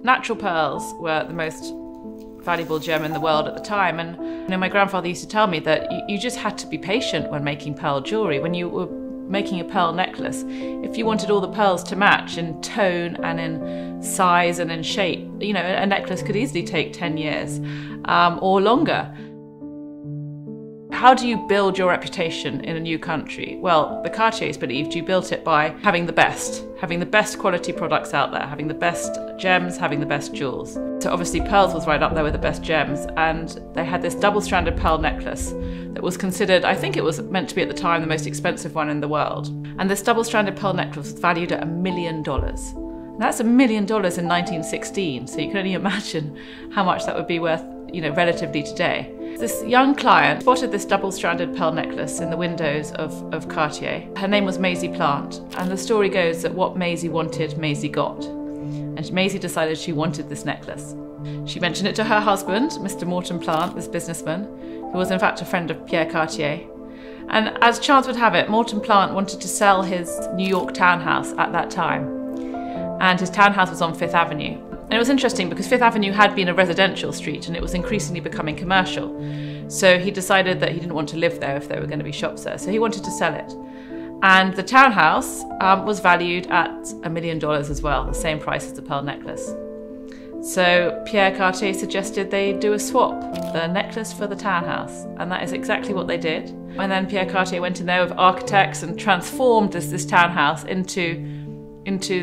natural pearls were the most valuable gem in the world at the time. And my grandfather used to tell me that you just had to be patient when making pearl jewelry. When you were making a pearl necklace, if you wanted all the pearls to match in tone and in size and in shape, a necklace could easily take 10 years or longer. How do you build your reputation in a new country? Well, the Cartiers believed you built it by having the best quality products out there, having the best gems, having the best jewels. So obviously pearls was right up there with the best gems, and they had this double-stranded pearl necklace that was considered, I think it was meant to be at the time, the most expensive one in the world. And this double-stranded pearl necklace was valued at $1 million. And that's $1 million in 1916, so you can only imagine how much that would be worth, relatively today. This young client spotted this double-stranded pearl necklace in the windows of Cartier. Her name was Maisie Plant, and the story goes that what Maisie wanted, Maisie got. And Maisie decided she wanted this necklace. She mentioned it to her husband, Mr. Morton Plant, this businessman, who was in fact a friend of Pierre Cartier. And as chance would have it, Morton Plant wanted to sell his New York townhouse at that time. And his townhouse was on Fifth Avenue. And it was interesting because Fifth Avenue had been a residential street and it was increasingly becoming commercial. So he decided that he didn't want to live there if there were going to be shops there. So he wanted to sell it. And the townhouse was valued at $1 million as well, the same price as the pearl necklace. So Pierre Cartier suggested they do a swap, the necklace for the townhouse. And that is exactly what they did. And then Pierre Cartier went in there with architects and transformed this townhouse into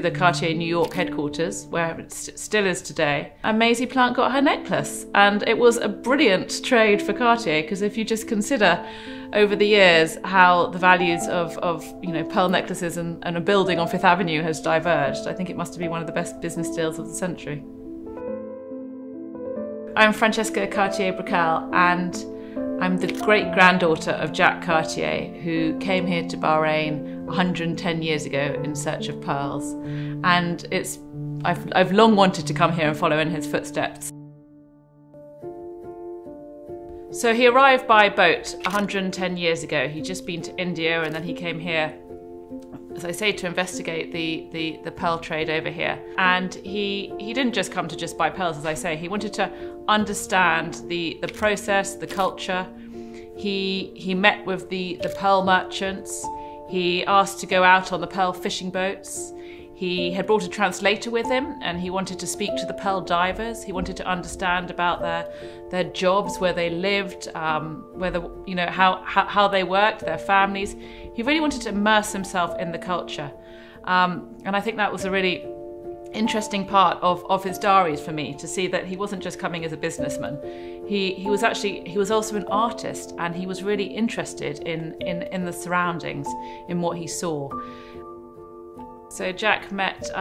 the Cartier New York headquarters, where it still is today. And Maisie Plant got her necklace. And it was a brilliant trade for Cartier, because if you just consider over the years how the values of pearl necklaces and a building on Fifth Avenue has diverged, I think it must have been one of the best business deals of the century. I'm Francesca Cartier Brickell, and I'm the great-granddaughter of Jacques Cartier, who came here to Bahrain 110 years ago in search of pearls. And I've long wanted to come here and follow in his footsteps. So he arrived by boat 110 years ago. He'd just been to India, and then he came here, as I say, to investigate the pearl trade over here. And he didn't just come to just buy pearls, as I say. He wanted to understand the process, the culture. He met with the pearl merchants. He asked to go out on the pearl fishing boats. He had brought a translator with him, and he wanted to speak to the pearl divers. He wanted to understand about their jobs, where they lived, how they worked, their families. He really wanted to immerse himself in the culture. And I think that was a really interesting part of his diaries for me, to see that he wasn't just coming as a businessman. He was also an artist, and he was really interested in the surroundings, in what he saw. So Jacques met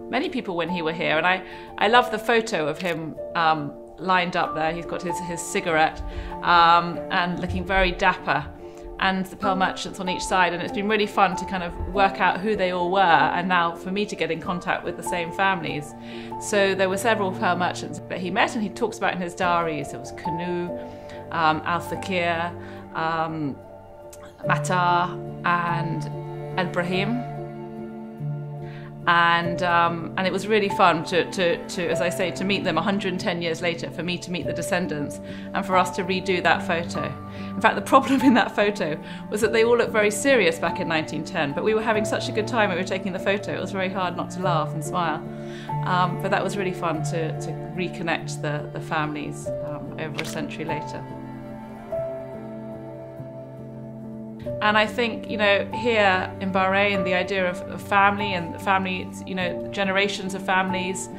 many people when he were here, and I love the photo of him lined up there. He's got his cigarette and looking very dapper, and the pearl merchants on each side, and it's been really fun to kind of work out who they all were, and now for me to get in contact with the same families. So there were several pearl merchants that he met, and he talks about in his diaries. There was Kanu, Al-Fakir, Matar, and Ibrahim. And it was really fun to, as I say, to meet them 110 years later, for me to meet the descendants, and for us to redo that photo. In fact, the problem in that photo was that they all looked very serious back in 1910, but we were having such a good time when we were taking the photo. It was very hard not to laugh and smile. But that was really fun to reconnect the families over a century later. And I think, here in Bahrain, the idea of family and families, generations of families,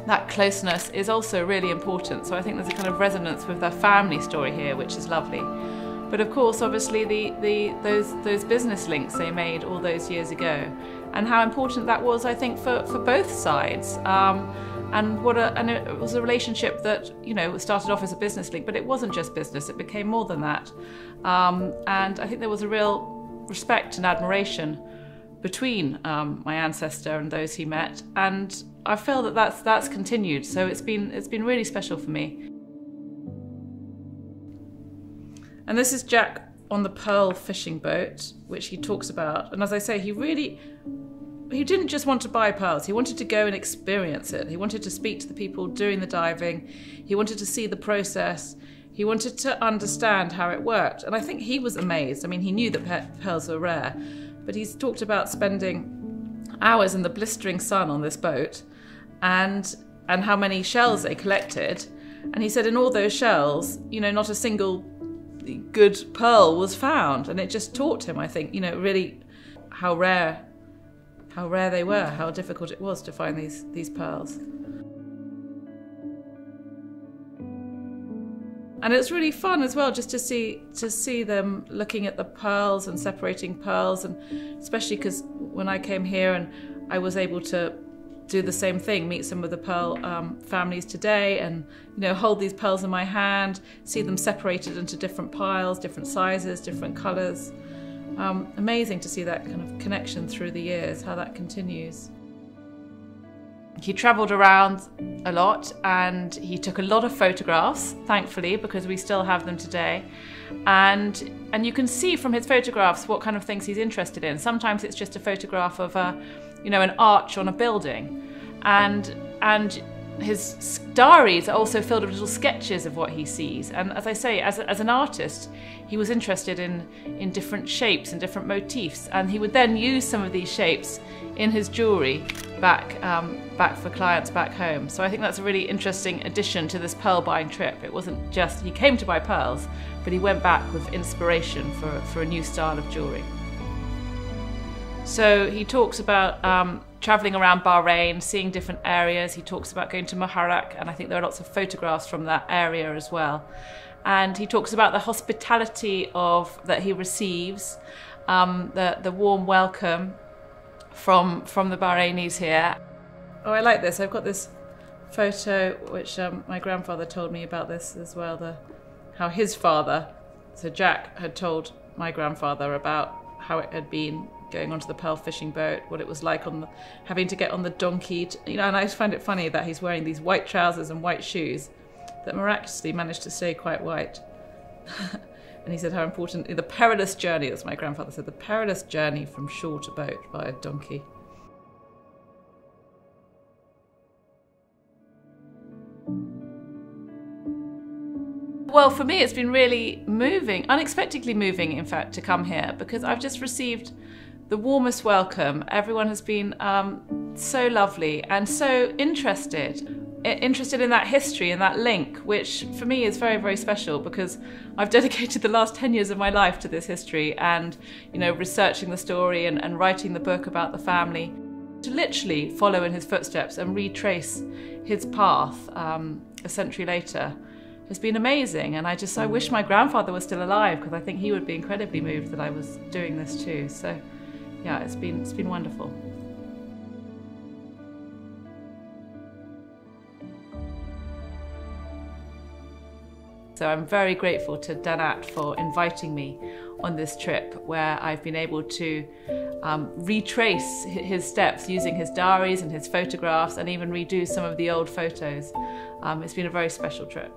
that closeness is also really important. So I think there's a kind of resonance with their family story here, which is lovely. But of course, obviously, those business links they made all those years ago, and how important that was, I think, for both sides. And it was a relationship that, started off as a business link, but it wasn't just business, it became more than that. And I think there was a real respect and admiration between my ancestor and those he met, and I feel that that's continued. So it's been really special for me. And this is Jacques on the pearl fishing boat, which he talks about. And as I say, he really he didn't just want to buy pearls, he wanted to go and experience it. He wanted to speak to the people doing the diving. He wanted to see the process. He wanted to understand how it worked. And I think he was amazed. I mean, he knew that pearls were rare, but he's talked about spending hours in the blistering sun on this boat and how many shells they collected. And he said in all those shells, you know, not a single good pearl was found. And it just taught him, I think, you know, really how rare they were, how difficult it was to find these pearls. And it's really fun as well just to see them looking at the pearls and separating pearls, and especially because when I came here and I was able to do the same thing, meet some of the pearl families today, and you know, hold these pearls in my hand, see them separated into different piles, different sizes, different colours. Amazing to see that kind of connection through the years, how that continues. He travelled around a lot and he took a lot of photographs, thankfully, because we still have them today. And you can see from his photographs what kind of things he's interested in. Sometimes it's just a photograph of you know, an arch on a building. And his diaries are also filled with little sketches of what he sees. And as I say, as an artist, he was interested in different shapes and different motifs. And he would then use some of these shapes in his jewellery back for clients back home. So I think that's a really interesting addition to this pearl buying trip. It wasn't just he came to buy pearls, but he went back with inspiration for a new style of jewellery. So he talks about travelling around Bahrain, seeing different areas. He talks about going to Muharraq, and I think there are lots of photographs from that area as well. And he talks about the hospitality that he receives, the warm welcome from the Bahrainis here. Oh, I like this. I've got this photo which my grandfather told me about this as well, how his father, so Jacques, had told my grandfather about how it had been going onto the pearl fishing boat, what it was like having to get on the donkey. You know, and I find it funny that he's wearing these white trousers and white shoes that miraculously managed to stay quite white. And he said how important, the perilous journey, as my grandfather said, the perilous journey from shore to boat by a donkey. Well, for me, it's been really moving, unexpectedly moving, in fact, to come here, because I've just received the warmest welcome. Everyone has been so lovely and so interested in that history and that link, which for me is very, very special, because I've dedicated the last 10 years of my life to this history and, you know, researching the story and writing the book about the family. To literally follow in his footsteps and retrace his path a century later has been amazing. And I wish my grandfather was still alive, because I think he would be incredibly moved that I was doing this too. So yeah, it's been wonderful. So I'm very grateful to DANAT for inviting me on this trip, where I've been able to retrace his steps using his diaries and his photographs, and even redo some of the old photos. It's been a very special trip.